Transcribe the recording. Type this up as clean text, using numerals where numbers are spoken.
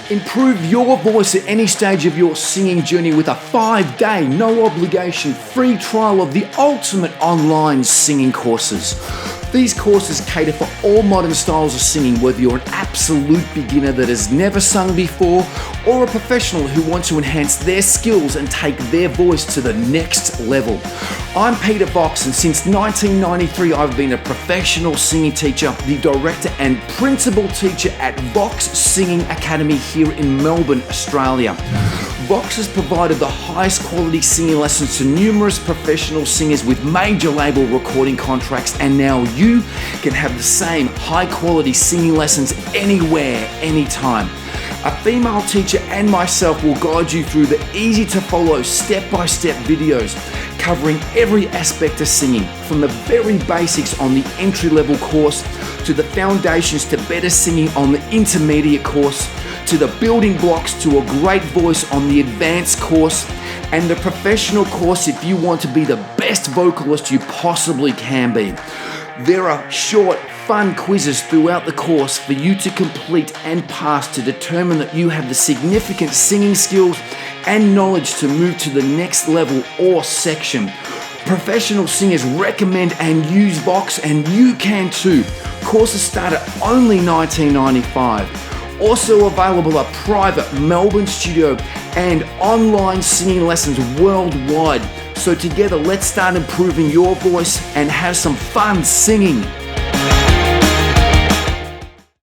Improve your voice at any stage of your singing journey with a 5-day, no obligation, free trial of the ultimate online singing courses. These courses cater for all modern styles of singing, whether you're an absolute beginner that has never sung before or a professional who wants to enhance their skills and take their voice to the next level. I'm Peter Vox, and since 1993 I've been a professional singing teacher, the director and principal teacher at Vox Singing Academy here in Melbourne, Australia. Vox has provided the highest quality singing lessons to numerous professional singers with major label recording contracts, and now you can have the same high quality singing lessons anywhere, anytime. A female teacher and myself will guide you through the easy to follow step-by-step videos covering every aspect of singing, from the very basics on the entry-level course to the foundations to better singing on the intermediate course, to the building blocks to a great voice on the advanced course, and the professional course if you want to be the best vocalist you possibly can be. There are short, fun quizzes throughout the course for you to complete and pass to determine that you have the significant singing skills and knowledge to move to the next level or section. Professional singers recommend and use Vox, and you can too. Courses start at only $19.95. Also available are private Melbourne studio and online singing lessons worldwide. So together, let's start improving your voice and have some fun singing.